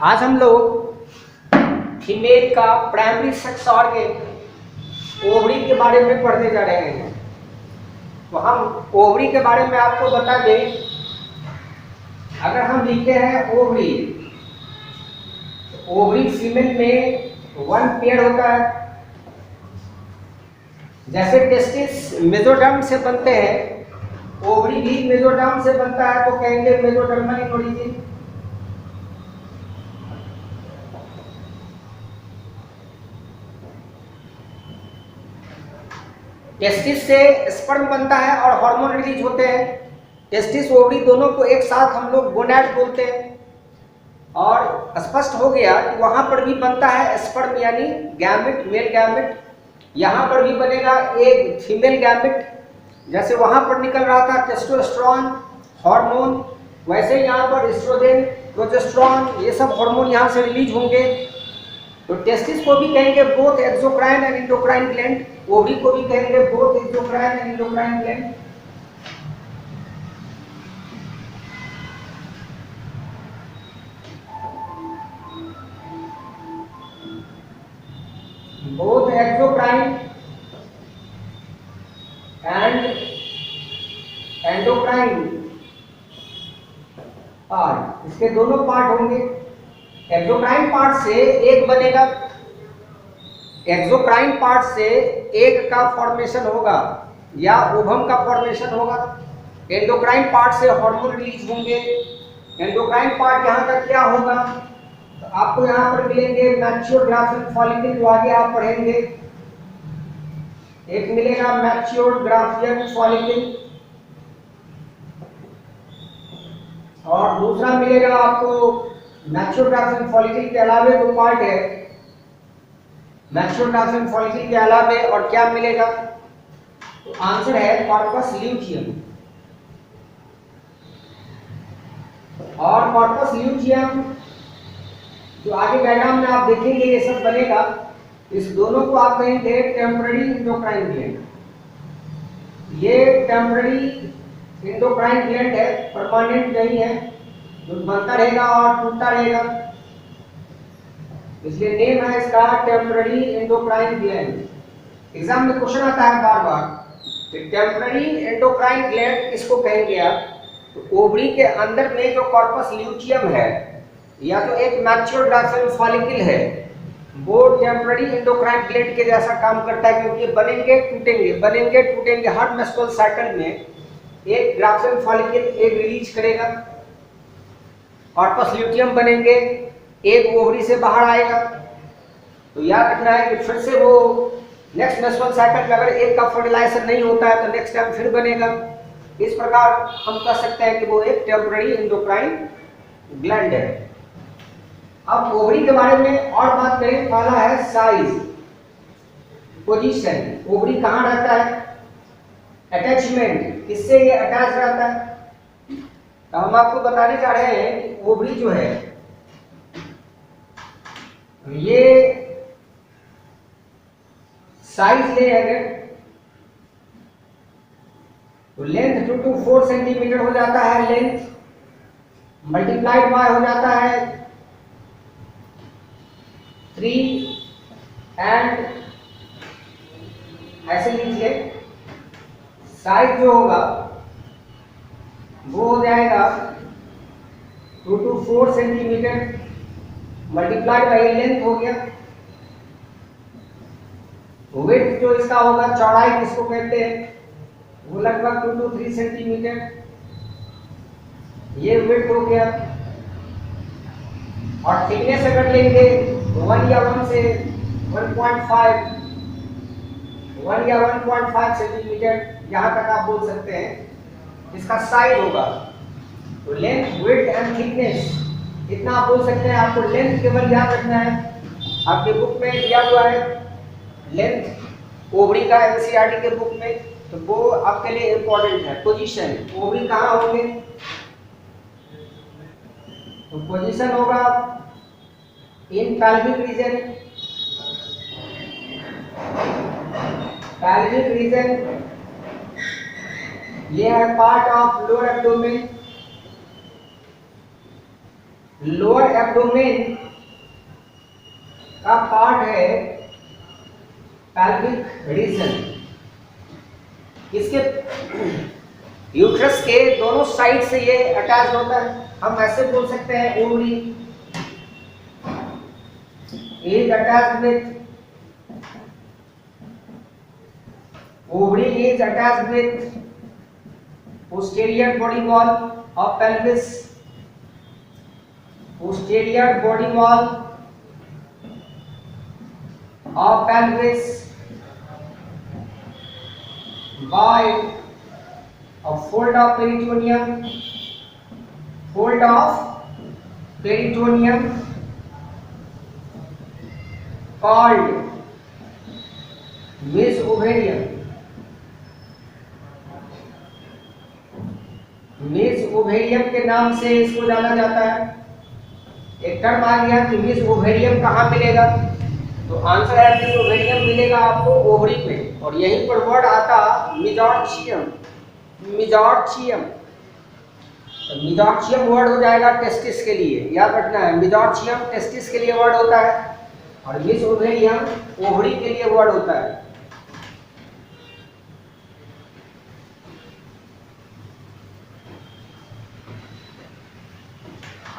आज हम लोग फीमेल का प्राइमरी सेक्स ऑर्गन ओवरी के बारे में पढ़ने जा रहे हैं। तो हम ओवरी के बारे में आपको बता दें, अगर हम लिखते हैं ओवरी, तो ओवरी फीमेल में वन पेयर होता है। जैसे टेस्टिस मेसोडर्म से बनते हैं, ओवरी भी मेसोडर्म से बनता है, तो कहेंगे मेसोडर्मल इन ओरिजिन। टेस्टिस से स्पर्म बनता है और हार्मोन रिलीज होते हैं। टेस्टिस ओवरी दोनों को एक साथ हम लोग गोनैड बोलते हैं। और स्पष्ट हो गया कि वहां पर भी बनता है स्पर्म यानी गैमेट, मेल गैमेट। यहाँ पर भी बनेगा एक फीमेल गैमेट। जैसे वहां पर निकल रहा था टेस्टोस्टेरोन हार्मोन, वैसे यहाँ पर एस्ट्रोजन, प्रोजेस्टेरोन, ये सब हार्मोन यहाँ से रिलीज होंगे। तो टेस्टिस को भी कहेंगे both exocrine and endocrine gland, ovary को भी कहेंगे both exocrine and endocrine gland. Both exocrine and endocrine part, इसके दोनों पार्ट होंगे। एक्सोक्राइन पार्ट से एक बनेगा, एक्सोक्राइन पार्ट से एग का फॉर्मेशन होगा या ओवम का फॉर्मेशन होगा। एंडोक्राइन पार्ट से हार्मोन रिलीज होंगे। एंडोक्राइन पार्ट यहाँ का क्या होगा, तो आपको यहाँ पर मिलेंगे मैच्योर ग्राफियन फॉलिकल, जो आगे आप पढ़ेंगे। एक मिलेगा मैच्योर ग्राफियन फॉलिकल और दूसरा मिलेगा आपको मैच्योर ग्राफियन फॉलिकल के अलावे दो पार्ट है। मैच्योर ग्राफियन फॉलिकल के अलावे और क्या मिलेगा, तो आंसर है कॉर्पस ल्यूटियम। और कॉर्पस ल्यूटियम जो आगे डायग्राम में आप देखेंगे ये सब बनेगा। इस दोनों को आप कहेंगे टेम्पररी एंडोक्राइन ग्लैंड। ये टेम्पररी एंडोक्राइन ग्लैंड है, परमानेंट नहीं है, जो बनता रहेगा और टूटता रहेगा, इसलिए नेम है इसका टेम्पररी एंडोक्राइन ग्लैंड। एग्जाम में क्वेश्चन आता है बार बार कि टेम्पररी एंडोक्राइन ग्लैंड किसको कहेंगे आप, तो ओवरी के अंदर में जो कॉर्पस ल्यूटियम है या तो एक मैच्योर ग्राफियन फॉलिकल है, वो टेम्पररी एंडोक्राइन ग्लैंड के जैसा काम करता है, क्योंकि बनेंगे टूटेंगे, बनेंगे टूटेंगे। हर मेंस्ट्रुअल साइकिल में एक ग्राफियन फॉलिकल एक रिलीज करेगा, कॉर्पस ल्यूटियम बनेंगे, एक ओवरी से बाहर आएगा। तो याद रखना है कि फिर से वो नेक्स्ट मेंस्ट्रुअल साइकिल में अगर एक का फर्टिलाइजेशन नहीं होता है तो नेक्स्ट टाइम फिर बनेगा। इस प्रकार हम कह सकते हैं कि वो एक टेम्पररी एंडोक्राइन ग्लैंड है। अब ओवरी के बारे में और बात करें, पहला है साइज, पोजीशन। ओवरी कहाँ रहता है, अटैचमेंट, किससे ये अटैच रहता है। तो हम आपको बताने जा रहे हैं कि ओवरी जो है ये साइज ले अगर तो लेंथ 2 to 4 सेंटीमीटर हो जाता है, लेंथ मल्टीप्लाइड बाय हो जाता है 3 एंड ऐसे लीजिए साइज जो होगा वो हो जाएगा 2 to 4 centimetre multiplied by length हो गया। विड्थ जो इसका होगा, चौड़ाई किसको कहते हैं, वो लगभग 2 to 3 सेंटीमीटर, ये विड्थ हो गया। और थिकनेस अगर लेंगे तो 1 या 1 से 1.5, 1 या 1.5 सेंटीमीटर यहाँ तक आप बोल सकते हैं इसका साइज होगा। तो लेंथ, विड्थ एंड थिकनेस इतना आप बोल सकते हैं। आपको लेंथ केवल याद रखना है, आपके बुक में दिया हुआ है लेंथ ओवरी का, एनसीईआरटी के बुक में, तो वो आपके लिए इंपॉर्टेंट है। पोजीशन, ओवरी कहाँ होंगे, तो पोजीशन होगा इन पैल्विक रीजन, पैल्विक रीजन ये है part of lower abdomen. Lower abdomen का पार्ट है पैल्विक रीजन। इसके यूट्रस के दोनों साइड से ये अटैच होता है। हम ऐसे बोल सकते हैं ovary is attached with posterior body wall of pelvis, posterior body wall of pelvis by a fold of peritoneum called mesoovarium। मेसोवेरियम के नाम से इसको जाना जाता है। एक टर्म आ गया कि मेसोवेरियम कहाँ मिलेगा, तो आंसर है मेसोवेरियम मिलेगा आपको ओवरी में, और यहीं पर वर्ड आता मेजॉर्चियम। मेजॉर्चियम वर्ड हो जाएगा टेस्टिस के लिए, याद रखना है। मेजॉर्चियम टेस्टिस के लिए वर्ड होता है और मेसोवेरियम ओवरी के लिए वर्ड होता है।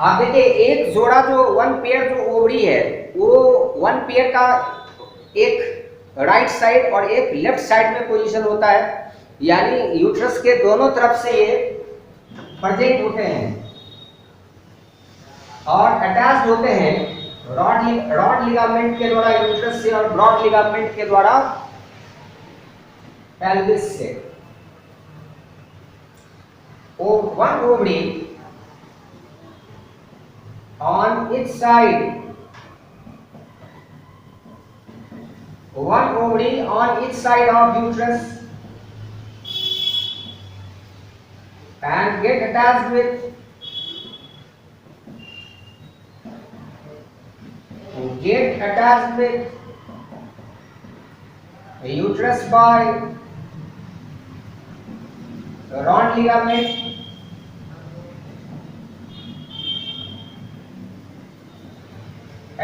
आप देखिए एक जोड़ा जो वन पेयर जो ओवरी है, वो वन पेयर का एक राइट साइड और एक लेफ्ट साइड में पोजीशन होता है, यानी यूट्रस के दोनों तरफ से ये प्रेजेंट होते हैं और अटैच होते हैं रॉड लिगामेंट के द्वारा यूट्रस से और ब्रॉड लिगामेंट के द्वारा पेल्विस से। One ovary on each side, one ovary on each side of uterus and get attached with the uterus by rod ligament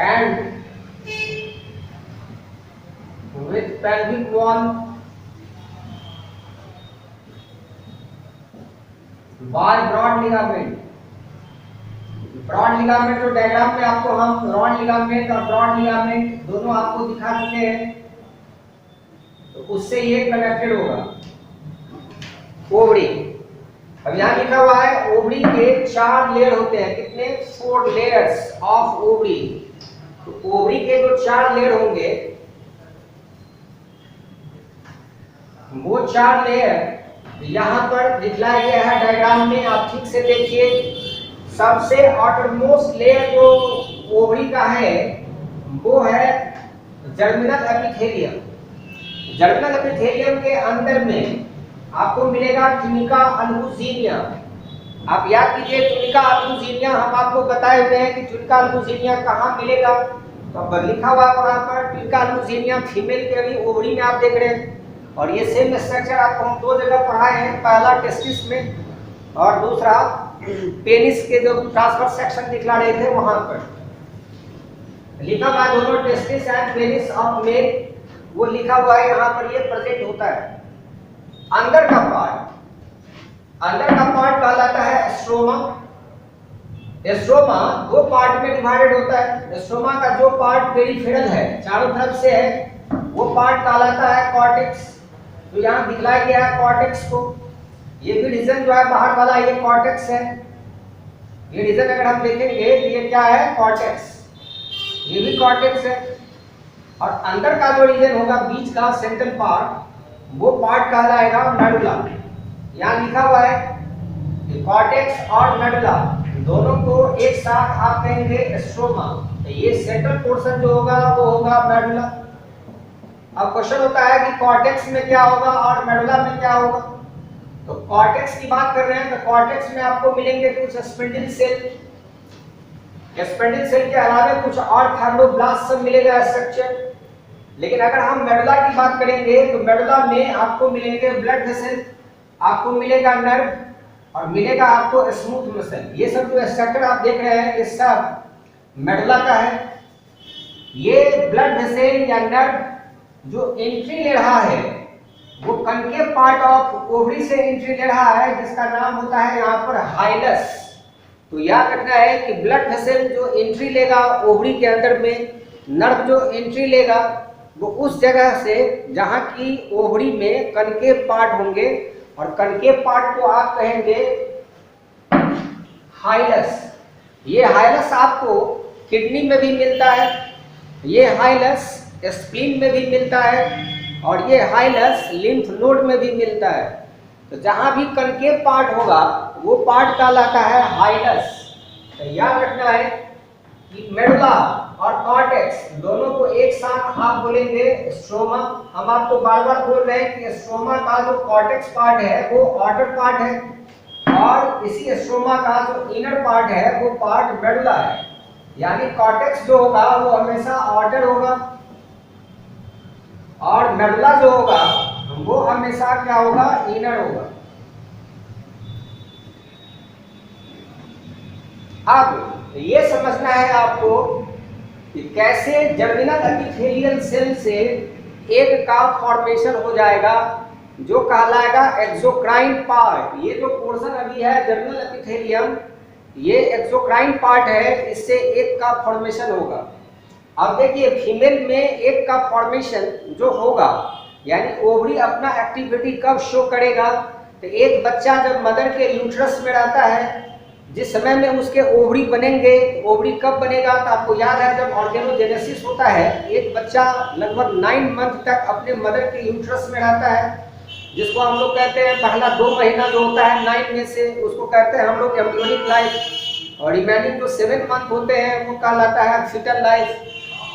and with pelvic wall by broad ligament। Broad ligament जो diagram में आपको हम round ligament और broad ligament दोनों आपको दिखा चुके हैं, तो उससे ये कनेक्टेड होगा ओवरी। अब यहाँ लिखा हुआ है ओवरी के 4 लेयर होते हैं। कितने? 4 लेयर्स ऑफ ओवरी। तो ओवरी के जो 4 लेयर होंगे, वो 4 लेयर यहाँ पर दिखलाया गया है डायग्राम में, आप ठीक से देखिए। सबसे आउटरमोस्ट लेयर जो ओवरी का है वो है जर्मिनल एपिथेलियम। जर्मिनल एपिथेलियम के अंदर में आपको मिलेगा ट्यूनिका अल्बुजिनिया। आप याद कीजिए ट्यूनिका अल्बुजिनिया, हम आपको बताए हुए हैं कि ट्यूनिका अल्बुजिनिया कहाँ मिलेगा। तो लिखा हुआ वहां पर ट्यूनिका अल्बुजिनिया फीमेल के भी ओवरी में आप देख रहे हैं, और ये सेम स्ट्रक्चर आपको हम 2 जगह पढ़ाए हैं, पहला टेस्टिस में और दूसरा पेनिस के जो ट्रांसवर्स सेक्शन दिखला रहे थे वहां पर लिखा हुआ दोनों testis and penis of male, वो लिखा हुआ है यहाँ पर, ये प्रेजेंट होता है। अंदर का पार्ट कहलाता है एस्ट्रोमा। एस्ट्रोमा 2 पार्ट में डिवाइडेड होता है। एस्ट्रोमा का जो पार्ट पेरिफेरल है, चारों तरफ से है, वो पार्ट कहलाता है कॉर्टेक्स। तो यहाँ दिखलाया गया है कॉर्टेक्स को। ये भी रीजन जो है बाहर वाला, ये कॉर्टेक्स है। ये रीजन अगर हम देखेंगे तो ये क्या है? कॉर्टेक्स। ये भी कॉर्टेक्स है। और अंदर का जो रीजन होगा, बीच का सेंट्रल पार्ट, वो पार्ट कहलाएगा मेडुला। यहाँ लिखा हुआ है कॉर्टेक्स और मेडुला दोनों को एक साथ आप कहेंगे एस्ट्रोमा। तो ये सेंट्रल पोर्शन जो होगा वो होगा मेडुला। अब क्वेश्चन होता है कि कॉर्टेक्स में क्या होगा और मेडुला में क्या होगा। तो कॉर्टेक्स की बात कर रहे हैं तो कॉर्टेक्स में आपको मिलेंगे कुछ स्पिंडल सेल। स्पिंडल सेल के अलावा कुछ और फाइब्रोब्लास्ट सब मिलेगा स्ट्रक्चर। लेकिन अगर हम मेडुला की बात करेंगे तो मेडुला में आपको मिलेंगे ब्लड वेसल, आपको मिलेगा नर्व, और मिलेगा आपको स्मूथ मसल। ये सब जो स्ट्रक्चर आप देख रहे हैं ये सब मेडुला का है। ये ब्लड वेसल या नर्व जो एंट्री ले रहा है वो कनकेव पार्ट ऑफ ओवरी से एंट्री ले रहा है, जिसका नाम होता है यहाँ पर हाइलस। तो याद रखना है कि ब्लड वेसल जो एंट्री लेगा ओवरी के अंदर में, नर्व जो एंट्री लेगा वो उस जगह से जहाँ की ओवरी में कनकेव पार्ट होंगे, और कनकेव पार्ट को आप कहेंगे हाइलस। ये हाइलस आपको किडनी में भी मिलता है, ये हाइलस स्प्लीन में भी मिलता है, और ये हाइलस लिम्फ नोड में भी मिलता है। तो जहां भी कनकेव पार्ट होगा वो पार्ट कहलाता है हाइलस। तो याद रखना है कि मेडुला और कॉर्टेक्स दोनों को एक साथ आप बोलेंगे स्ट्रोमा। हम आपको बार बार बोल रहे हैं कि स्ट्रोमा का जो कॉर्टेक्स पार्ट है वो आउटर पार्ट है, और इसी स्ट्रोमा का जो इनर पार्ट है वो पार्ट मेडुला है। यानी कॉर्टेक्स जो होगा वो हमेशा आउटर होगा, और मेडुला जो होगा वो हमेशा क्या होगा, इनर होगा। अब ये समझना है आपको कि कैसे जर्मिनल एपिथेलियल सेल से एक का फॉर्मेशन हो जाएगा जो कहलाएगा एक्सोक्राइन पार्ट। ये जो पोर्शन अभी है जर्मिनल एपिथेलियम, ये एक्सोक्राइन पार्ट है, इससे एक का फॉर्मेशन होगा। अब देखिए फीमेल में एक का फॉर्मेशन जो होगा, यानी ओवरी अपना एक्टिविटी कब शो करेगा, तो एक बच्चा जब मदर के यूट्रस में रहता है, जिस समय में उसके ओवरी बनेंगे, ओवरी कब बनेगा तो आपको याद है जब ऑर्गेनोजेनेसिस होता है, एक बच्चा लगभग 9 मंथ तक अपने मदर के यूट्रस में रहता है, जिसको हम लोग कहते हैं पहला 2 महीना जो होता है 9 में से, उसको कहते हैं हम लोग एम्ब्रियोनिक लाइफ, और रिमेनिंग जो 7 मंथ होते हैं वो कहलाता है फीटल लाइफ।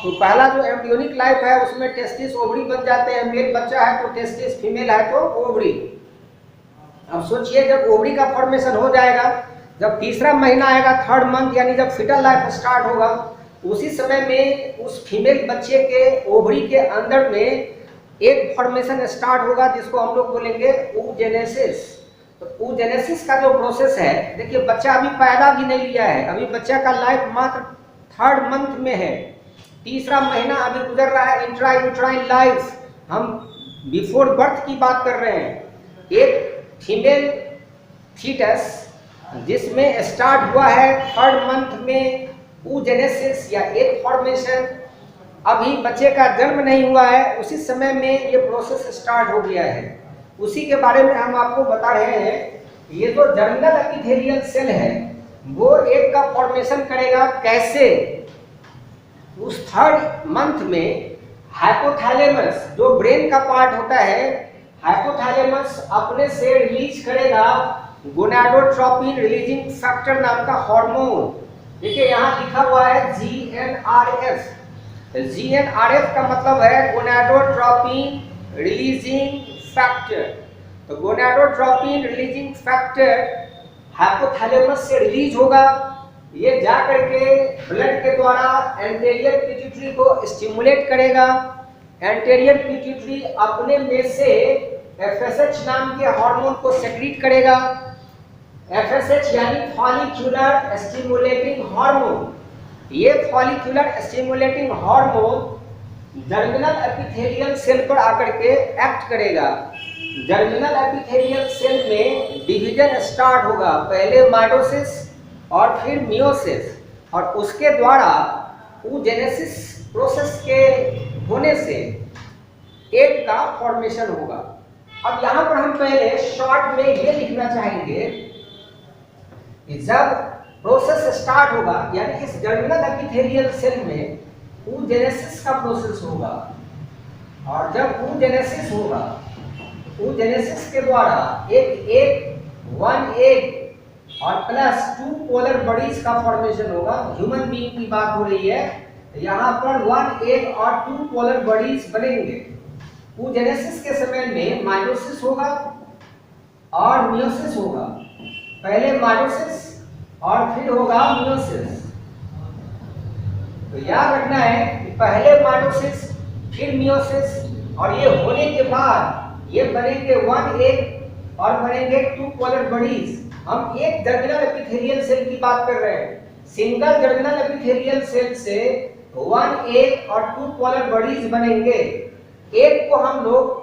तो पहला जो एम्ब्रियोनिक लाइफ है उसमें टेस्टिस ओवरी बन जाते हैं, मेल बच्चा है तो टेस्टिस, फीमेल है तो ओवरी। अब सोचिए जब ओवरी का फॉर्मेशन हो जाएगा, जब तीसरा महीना आएगा 3rd मंथ, यानी जब फीटल लाइफ स्टार्ट होगा, उसी समय में उस फीमेल बच्चे के ओवरी के अंदर में एक फॉर्मेशन स्टार्ट होगा जिसको हम लोग बोलेंगे oogenesis। तो oogenesis का जो प्रोसेस है, देखिए बच्चा अभी पैदा भी नहीं लिया है, अभी बच्चा का लाइफ मात्र 3rd मंथ में है, तीसरा महीना अभी गुजर रहा है इंट्रा यूट्राइन लाइफ, हम बिफोर बर्थ की बात कर रहे हैं। एक फीमेल फीटस जिसमें स्टार्ट हुआ है 3rd मंथ में oogenesis या एग फॉर्मेशन, अभी बच्चे का जन्म नहीं हुआ है, उसी समय में ये प्रोसेस स्टार्ट हो गया है। उसी के बारे में हम आपको बता रहे हैं। ये जो जर्मिनल एपिथेलियल सेल है वो एक का फॉर्मेशन करेगा कैसे, उस 3rd मंथ में हाइपोथैलेमस जो ब्रेन का पार्ट होता है, हाइपोथैलेमस अपने से रिलीज करेगा गोनाडोट्रोपिन रिलीजिंग फैक्टर नाम का हार्मोन। देखिए यहाँ लिखा हुआ है GnRF। GnRF का मतलब है गोनाडोट्रोपिन रिलीजिंग फैक्टर। तो गोनाडोट्रोपिन रिलीजिंग फैक्टर हाइपोथैलेमस से रिलीज होगा, ये जा करके ब्लड के द्वारा एंटेरियर पिट्यूटरी को स्टिमुलेट करेगा। एंटेरियर पिट्यूटरी अपने में से FSH नाम के हार्मोन को सेक्रीट करेगा। FSH यानी फॉलिक्यूलर स्टिमुलेटिंग हार्मोन। ये follicular stimulating hormone germinal epithelial cell पर आकर के एक्ट करेगा। जर्मिनल एपिथेलियल सेल में डिवीजन स्टार्ट होगा, पहले माइटोसिस और फिर मियोसिस, और उसके द्वारा oogenesis प्रोसेस के होने से एग का फॉर्मेशन होगा। अब यहाँ पर हम पहले शॉर्ट में ये लिखना चाहेंगे कि जब प्रोसेस स्टार्ट होगा, यानी इस जर्मिनल एपिथेलियल सेल में oogenesis का प्रोसेस होगा, और जब oogenesis होगा, oogenesis के द्वारा एक 1 एग और प्लस 2 पोलर बॉडीज का फॉर्मेशन होगा। ह्यूमन बीइंग की बात हो रही है, यहाँ पर 1 एग और 2 पोलर बॉडीज बनेंगे। oogenesis के समय में माइटोसिस होगा और मियोसिस होगा, पहले माइटोसिस और फिर होगा मियोसिस। तो याद रखना है कि पहले माइटोसिस फिर मियोसिस, और ये होने के बाद ये बनेंगे 1 एग और बनेंगे 2 पोलर बॉडीज। हम एक जर्मिनल एपिथेलियल सेल की बात कर रहे हैं। सिंगल जर्मिनल एपिथेलियल सेल से 1 एग और 2 पोलर बॉडीज बनेंगे। एक को हम लोग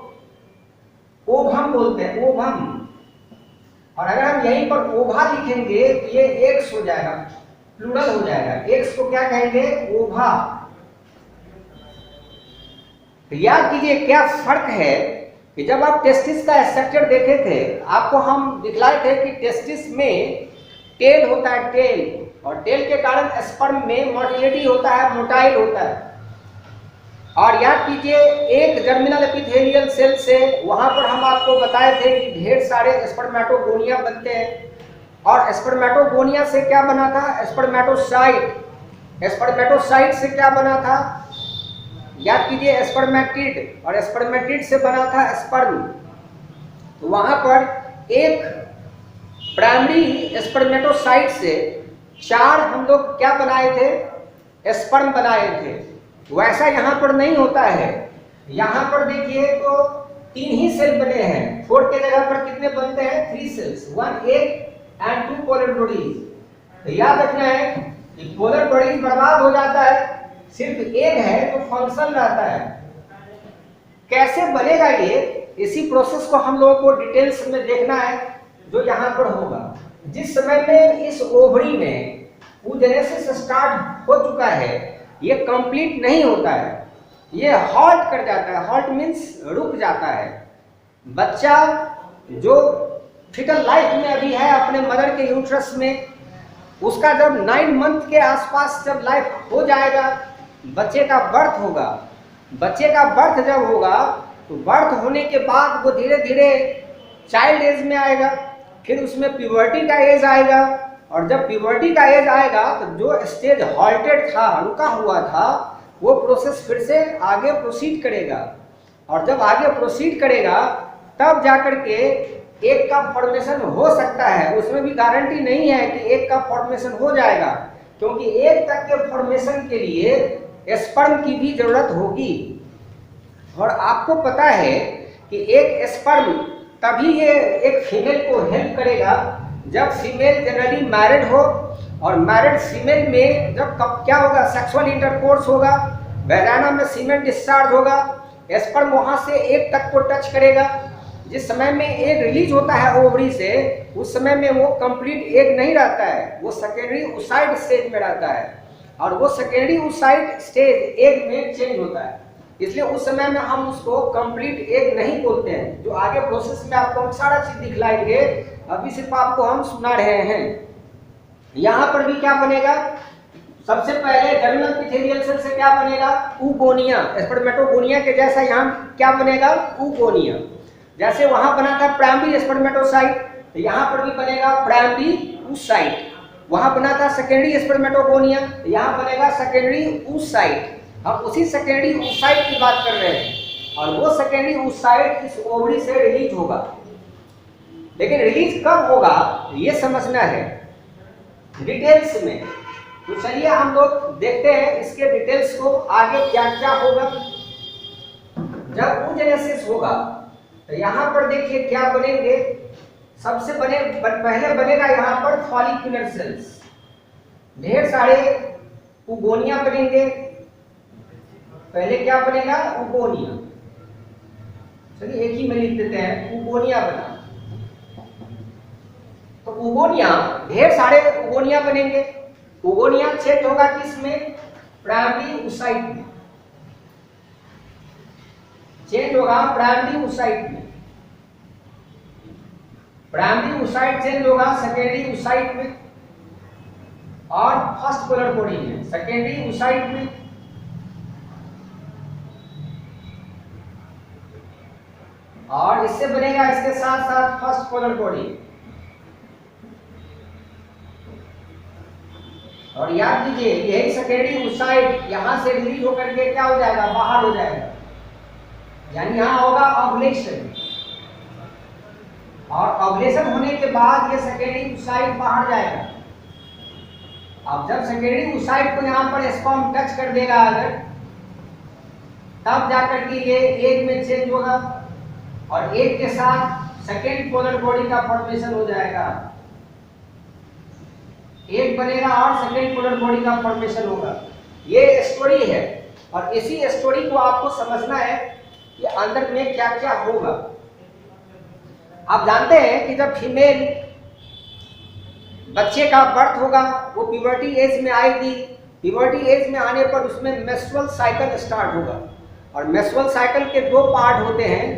ओवम बोलते हैं, ओवम। और अगर हम यहीं पर ओभा लिखेंगे तो ये एग्स हो जाएगा, प्लूरल हो जाएगा। एग्स को क्या कहेंगे? ओभा। तो याद कीजिए क्या फर्क है कि जब आप टेस्टिस का स्ट्रक्चर देखे थे, आपको हम दिखलाए थे कि टेस्टिस में टेल होता है, टेल, और टेल के कारण स्पर्म में मोटिलिटी होता है, मोटाइल होता है। और याद कीजिए एक जर्मिनल एपिथेलियल सेल से वहां पर हम आपको बताए थे कि ढेर सारे स्पर्मेटोगोनिया बनते हैं। और स्पर्मेटोगोनिया से क्या बना था? स्पर्मेटोसाइट। स्पर्मेटोसाइट से क्या बना था? याद कीजिए स्पर्मेटिड, और स्पर्मेटिड से बना था स्पर्म। तो वहां पर एक प्राइमरी स्पर्मेटोसाइट से 4 हम लोग क्या बनाए थे? स्पर्म बनाए थे। वैसा यहाँ पर नहीं होता है। यहाँ पर देखिए तो 3 ही सेल बने हैं। 4 के जगह पर कितने बनते हैं? 3 cells, 1 egg and 2 polar bodies. तो याद रखना है कि पोलर बॉडीज बर्बाद हो जाता है, सिर्फ एग है तो फंक्शन रहता है। कैसे बनेगा ये, इसी प्रोसेस को हम लोगों को डिटेल्स में देखना है जो यहाँ पर होगा। जिस समय में इस ओवरी में oogenesis स्टार्ट हो चुका है, ये कंप्लीट नहीं होता है, ये हॉल्ट कर जाता है। हॉल्ट मीन्स रुक जाता है। बच्चा जो फिटल लाइफ में अभी है अपने मदर के यूट्रस में, उसका जब 9 मंथ के आसपास जब लाइफ हो जाएगा, बच्चे का बर्थ होगा। बच्चे का बर्थ जब होगा तो बर्थ होने के बाद वो धीरे धीरे चाइल्ड एज में आएगा, फिर उसमें प्यूबर्टी का एज आएगा। और जब प्यूबर्टी का एज आएगा तो जो स्टेज हॉल्टेड था, रुका हुआ था, वो प्रोसेस फिर से आगे प्रोसीड करेगा। और जब आगे प्रोसीड करेगा तब जाकर के एक का फॉर्मेशन हो सकता है। उसमें भी गारंटी नहीं है कि एक का फॉर्मेशन हो जाएगा, क्योंकि एक तक के फॉर्मेशन के लिए स्पर्म की भी जरूरत होगी। और आपको पता है कि एक स्पर्म तभी ये एक फीमेल को हेल्प करेगा जब फीमेल जनरली मैरिड हो। और मैरिड फीमेल में जब कब क्या होगा? सेक्सुअल इंटरकोर्स होगा, वैजाना में सीमेन डिस्चार्ज होगा, स्पर्म वहां से एक तक को टच करेगा। जिस समय में एग रिलीज होता है ओवरी से, उस समय में वो कंप्लीट एग नहीं रहता है, वो सेकेंडरी oocyte स्टेज में रहता है। और वो सेकेंडरी oocyte स्टेज एग में चेंज होता है, इसलिए उस समय में हम उसको कंप्लीट एग नहीं बोलते हैं। जो आगे प्रोसेस में आपको हम सारा चीज दिखलाएंगे, अभी सिर्फ आपको हम सुना रहे हैं। यहाँ पर भी क्या बनेगा? सबसे पहले जर्मिनल एपिथेलियल सेल से क्या बनेगा? oogonia। स्पर्मेटोगोनिया के जैसा यहाँ क्या बनेगा? oogonia। जैसे वहां बना था प्राइमरी स्पर्मेटोसाइट, तो यहाँ पर भी बनेगा प्राइमरी oocyte। वहां बना था सेकेंडरी स्पर्मेटोगोनिया, तो यहाँ बनेगा सेकेंडरी oocyte। हम उसी सेकेंडरी oocyte की बात कर रहे हैं। और वो सेकेंडरी oocyte इस ओवरी से रिलीज होगा। लेकिन रिलीज कब होगा ये समझना है डिटेल्स में। तो चलिए हम लोग देखते हैं इसके डिटेल्स को, आगे क्या क्या होगा। जब oogenesis होगा तो यहाँ पर देखिए क्या बनेंगे। सबसे पहले बनेगा यहाँ पर फॉलिक्यूलर सेल्स, ढेर सारे oogonia बनेंगे। पहले क्या बनेगा? oogonia। चलिए एक ही में लिख देते हैं, oogonia बना। तो oogonia, ढेर सारे oogonia बनेंगे। oogonia चेंज होगा किसमें? प्राइमरी oocyte में चेंज होगा, प्राइमरी oocyte में। प्राइमरी oocyte चेंज होगा सेकेंडरी oocyte में, और फर्स्ट पोलर बॉडी में सेकेंडरी oocyte में। और इससे बनेगा इसके साथ साथ फर्स्ट पोलर बॉडी। और याद कीजिए यही सेकेंडरी oocyte यहां से रिलीज होकर के क्या हो जाएगा? बाहर हो जाएगा, यानी यहां होगा ओव्यूलेशन। और ओव्यूलेशन होने के बाद ये सेकेंडरी oocyte बाहर जाएगा। अब जब सेकेंडरी oocyte को यहां पर स्पर्म टच कर देगा अगर, तब जाकर के ये एग में चेंज होगा, और एग के साथ सेकेंड पोलर बॉडी का फॉर्मेशन हो जाएगा। एक बनेगा और सेकेंड पोलर बॉडी का फॉर्मेशन होगा। ये स्टोरी है और इसी स्टोरी को आपको समझना है कि अंदर में क्या क्या होगा। आप जानते हैं कि जब फीमेल बच्चे का बर्थ होगा वो प्यूबर्टी एज में आएगी। प्यूबर्टी एज में आने पर उसमें मेंस्ट्रुअल साइकिल स्टार्ट होगा और मेंस्ट्रुअल साइकिल के दो पार्ट होते हैं।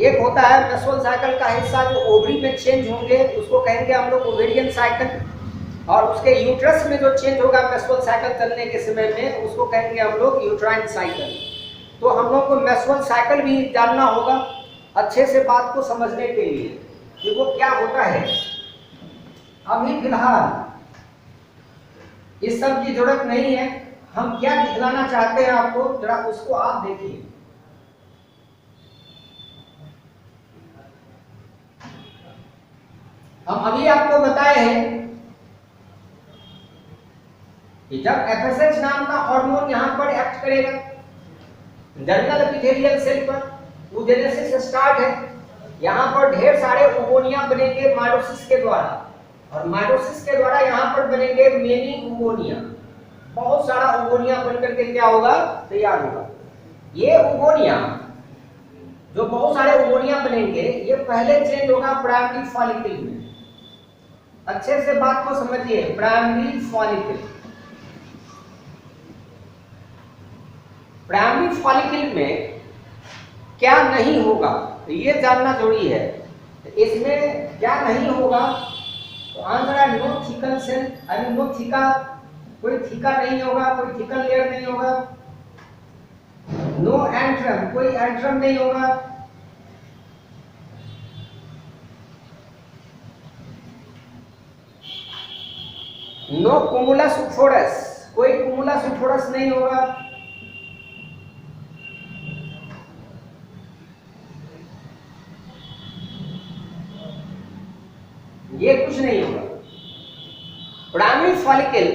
एक होता है मेंस्ट्रुअल साइकिल का हिस्सा जो ओवरी में चेंज होंगे, उसको कहेंगे हम लोग ओवेरियन साइकिल, और उसके यूट्रस में जो चेंज होगा मेंस्ट्रुअल साइकिल चलने के समय में उसको कहेंगे हम लोग यूट्राइन साइकिल। तो हम लोग को मेंस्ट्रुअल साइकिल भी जानना होगा अच्छे से बात को समझने के लिए कि वो क्या होता है। अभी फिलहाल इस सब की जरूरत नहीं है। हम क्या दिखलाना चाहते हैं आपको, जरा उसको आप देखिए। हम अभी आपको बताए हैं कि जब एफएसएच नाम का हार्मोन यहां पर एक्ट करेगा जर्मिनल एपिथेलियल सेल पर, oogenesis स्टार्ट है। यहां पर ढेर सारे ओवोनिया बनेंगे माइटोसिस के द्वारा, और माइटोसिस के द्वारा यहां पर बनेंगे मेनी ओवोनिया। बहुत सारा ओवोनिया बनकर के क्या होगा, तैयार होगा। ये ओवोनिया जो बहुत सारे ओवोनिया बनेंगे ये पहले चेंज होगा प्राइमरी फॉलिकल में। अच्छे से बात को समझिए, प्राइमरी फॉलिकल। प्राइमरी फॉलिकल में क्या नहीं होगा तो ये जानना जरूरी है। इसमें क्या नहीं होगा तो आंसर है नो थिकल सेल, यानी नो थीका, कोई थीका नहीं होगा, कोई थिकल लेयर नहीं होगा। नो एंट्रम, कोई एंट्रम नहीं होगा। नो कुमुलस उफोरस, कोई कुमुलस उफोरस नहीं होगा। ये कुछ नहीं होगा। प्राइमरी फॉलिकल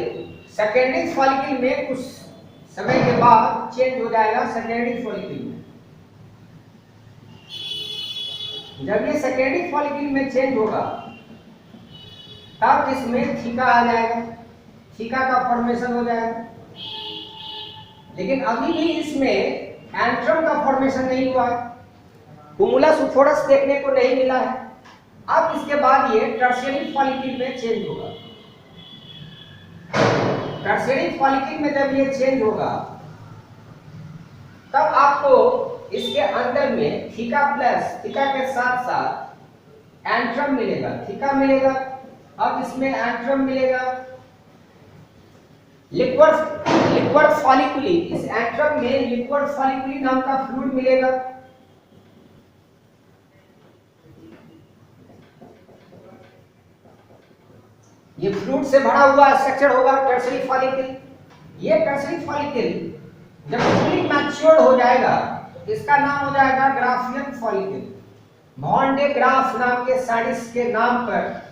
सेकेंडरी फॉलिकल में कुछ समय के बाद चेंज हो जाएगा सेकेंडरी फॉलिकल में। जब ये सेकेंडरी फॉलिकल में चेंज होगा तब इसमें थीका आ जाएगा, थीका का फॉर्मेशन हो जाएगा। लेकिन अभी भी इसमें एंट्रम का फॉर्मेशन नहीं हुआ है, कुमुलस उफोरस देखने को नहीं मिला है। अब इसके बाद ये टर्शियरी फॉलिकल में चेंज होगा। टर्शियरी फॉलिकल में जब ये चेंज होगा तब आपको इसके अंदर में थीका प्लस थीका के साथ साथ एंट्रम मिलेगा, थीका मिलेगा। अब इसमें एंट्रम मिलेगा, लिक्विड फॉलिकुली, इस एंट्रम में लिक्विड फॉलिकुली नाम का फ्लूइड मिलेगा। ये फ्लूइड से भरा हुआ स्ट्रक्चर होगा टर्शियरी फॉलिकल। ये टर्शियरी फॉलिकल जब फुली मैच्योर्ड हो जाएगा तो इसका नाम हो जाएगा Graafian follicle. Von de Graaf नाम के साइंटिस्ट के नाम पर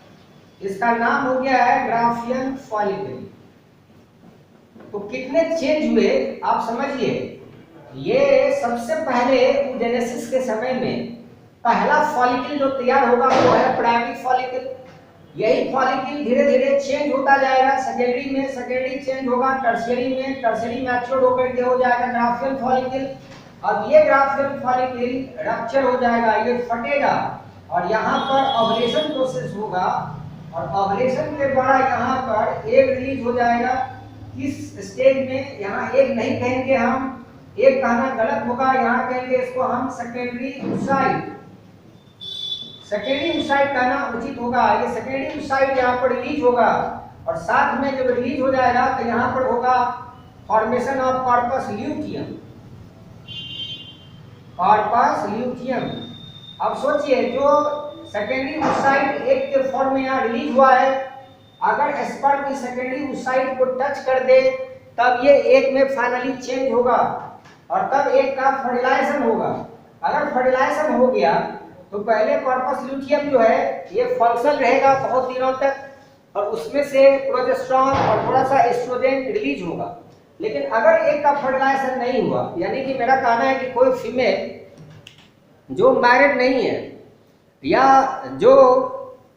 इसका नाम हो गया है ग्राफियन फॉलिकल। तो कितने चेंज हुए आप समझिए। ये सबसे पहले oogenesis के समय में पहला फॉलिकल जो तैयार होगा वो है प्राइमरी फॉलिकल। यही फॉलिकल धीरे धीरे चेंज होता जाएगा सेकेंडरी में, सेकेंडरी चेंज होगा टर्शियरी में, टर्शियरी मैच्योर्ड होकर के हो जाएगा ग्राफियन फॉलिकल। अब ये ग्राफियन फॉलिकल रप्चर हो जाएगा, ये फटेगा और यहाँ पर ओवुलेशन प्रोसेस होगा और ओवुलेशन के द्वारा यहाँ पर एग रिलीज हो जाएगा। किस स्टेज में, यहाँ एग नहीं कहेंगे हम, एग कहना गलत होगा, यहाँ कहेंगे इसको हम सेकेंडरी oocyte, सेकेंडरी oocyte कहना उचित होगा। ये सेकेंडरी oocyte यहाँ पर रिलीज होगा और साथ में जब रिलीज हो जाएगा तो यहाँ पर होगा formation of corpus luteum, corpus luteum. अब सोचिए जो सेकेंडरी oocyte एक के फॉर्म में यहाँ रिलीज हुआ है, अगर स्पर्म की सेकेंडरी oocyte को टच कर दे तब ये एक में फाइनली चेंज होगा और तब एक का फर्टिलाइजेशन होगा। अगर फर्टिलाइजेशन हो गया तो पहले कॉर्पस ल्यूटियम जो है ये फंक्शनल रहेगा बहुत दिनों तक और उसमें से प्रोजेस्टेरॉन और थोड़ा सा एस्ट्रोजन रिलीज होगा। लेकिन अगर एक का फर्टिलाइजेशन नहीं हुआ, यानी कि मेरा कहना है कि कोई फीमेल जो मैरिड नहीं है या जो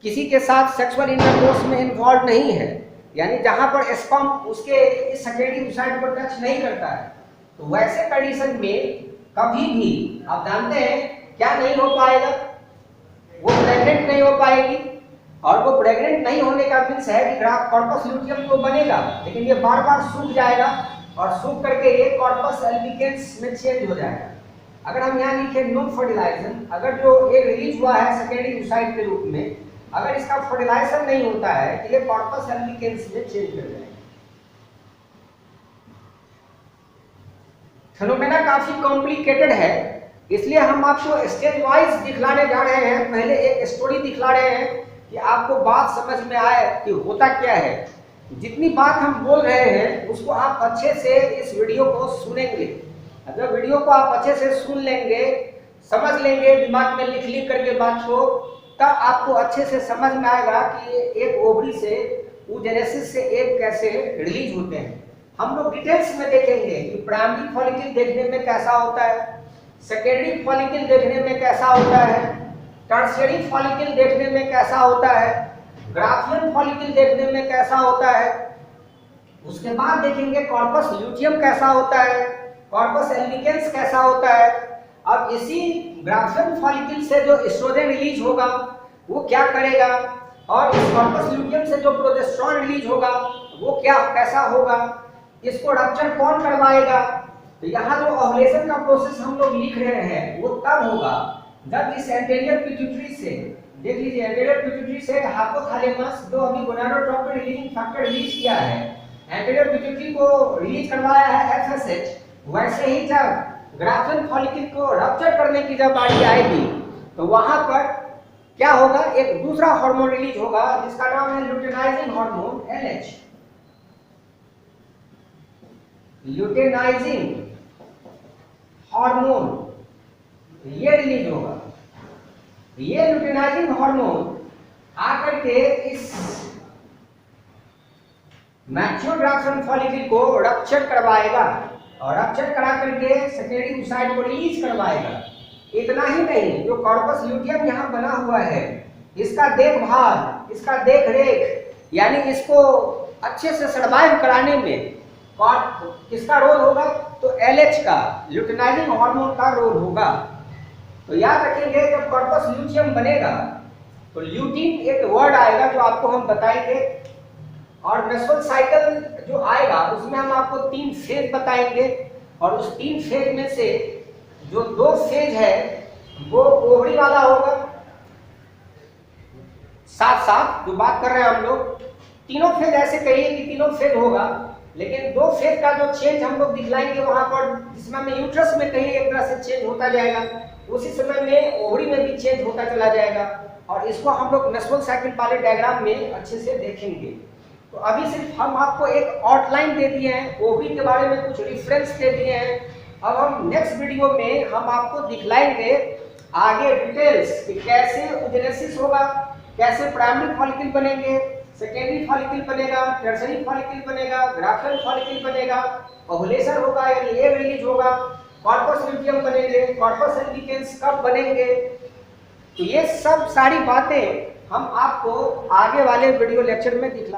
किसी के साथ सेक्सुअल इंटरकोर्स में इन्वॉल्व नहीं है यानी जहां पर स्पर्म उसके इस सेकेंडरी ओसाइट पर टच नहीं करता है। तो वैसे कंडीशन में कभी भी आप जानते हैं क्या नहीं हो पाएगा, वो प्रेग्नेंट नहीं हो पाएगी। और वो प्रेग्नेंट नहीं होने का मीन्स है कि कॉर्पस ल्यूटियम तो बनेगा लेकिन ये बार बार सूख जाएगा और सूख करके ये कॉर्पस एल्बिकेंस में चेंज हो जाएगा। अगर हम यहाँ लिखे नो फर्टिलाइजेशन, अगर जो एक रिलीज हुआ है सेकेंडरी ओसाइट के रूप में, अगर इसका फर्टिलाइजेशन नहीं होता है तो ये कॉर्पस एल्बिकेंस में चेंज कर जाएगा। फेनोमेना काफी कॉम्प्लिकेटेड है, इसलिए हम आपको स्टेज वाइज दिखलाने जा रहे हैं। पहले एक स्टोरी दिखला रहे हैं कि आपको बात समझ में आए कि होता क्या है। जितनी बात हम बोल रहे हैं उसको आप अच्छे से इस वीडियो को सुनेंगे। अगर वीडियो को आप अच्छे से सुन लेंगे, समझ लेंगे, दिमाग में लिख करके बात को, तब आपको अच्छे से समझ में आएगा कि एक ओवरी से oogenesis से एग कैसे रिलीज होते हैं। हम लोग डिटेल्स में देखेंगे कि प्राइमरी फॉलिकल देखने में कैसा होता है, सेकेंडरी फॉलिकल देखने में कैसा होता है, टर्शियरी फॉलिकल देखने में कैसा होता है, ग्राफियन फॉलिकल देखने में कैसा होता है। उसके बाद देखेंगे कॉर्पस ल्यूटियम कैसा होता है, कॉर्पस एल्बिकेंस कैसा होता है। अब इसी ग्राफियन फॉलिकल से जो एस्ट्रोजन रिलीज होगा वो क्या करेगा, और इस कॉर्पस ल्यूटियम से जो प्रोजेस्टेरोन रिलीज होगा वो क्या कैसा होगा, इसको रप्चर कौन करवाएगा। तो यहाँ जो ओव्यूलेशन का प्रोसेस हम लोग लिख रहे हैं वो तब होगा जब इस एंटीरियर पिट्यूटरी से, देख लीजिए एंटीरियर पिट्यूटरी से हाइपोथैलेमस जो अभी गोनाडोट्रोपिन रिलीजिंग फैक्टर रिलीज किया है, एंटीरियर पिट्यूटरी को रिलीज करवाया है एफएसएच, वैसे ही जब ग्राफियन फॉलिकल को रप्चर करने की जब बारी आएगी तो वहां पर क्या होगा, एक दूसरा हार्मोन रिलीज होगा जिसका नाम है luteinising hormone LH. Luteinising hormone ये रिलीज होगा। ये ल्यूटेनाइजिंग हार्मोन आकर के इस मैच्योर ग्राफियन फॉलिकल को रप्चर करवाएगा और रप्चर करा करके सेकेंडरी ओसाइट को रिलीज करवाएगा। इतना ही नहीं, जो कॉर्पस ल्यूटियम यहाँ बना हुआ है इसका देखभाल, इसका देखरेख, यानी इसको अच्छे से सर्वाइव कराने में किसका रोल होगा, तो एलएच का, ल्यूटेनाइजिंग हार्मोन का रोल होगा। तो याद रखेंगे जब कॉर्पस ल्यूटियम बनेगा तो ल्यूटीन एक वर्ड आएगा जो आपको हम बताएंगे, और मेंस्ट्रुअल साइकिल जो आएगा उसमें हम आपको 3 फेज बताएंगे, और उस 3 फेज में से जो 2 फेज है वो ओवरी वाला होगा। साथ साथ जो बात कर रहे हैं हम लोग, तीनों फेज ऐसे कहिए कि तीनों फेज होगा, लेकिन 2 फेज का जो चेंज हम लोग दिखलाएंगे वहां पर, जिसमें में यूट्रस में कहीं एक तरह से चेंज होता जाएगा, उसी समय में ओवरी में भी चेंज होता चला जाएगा। और इसको हम लोग मेंस्ट्रुअल साइकिल वाले डायग्राम में अच्छे से देखेंगे। तो अभी सिर्फ हम आपको एक आउटलाइन दे दिए हैं, ओवरी के बारे में कुछ रेफरेंस दे दिए हैं। अब हम नेक्स्ट वीडियो में हम आपको दिखलाएंगे आगे डिटेल्स कि कैसे oogenesis होगा, कैसे प्राइमरी फॉलिकल बनेंगे, सेकेंडरी फॉलिकल बनेगा, टर्शियरी फॉलिकल बनेगा, ग्राफियन फॉलिकल बनेगा, ओव्यूलेशन होगा यानी एग रिलीज होगा, कॉर्पस ल्यूटियम बनेंगे, कॉर्पस एल्बिकेंस कब बनेंगे। तो ये सब सारी बातें हम आपको आगे वाले वीडियो लेक्चर में दिखला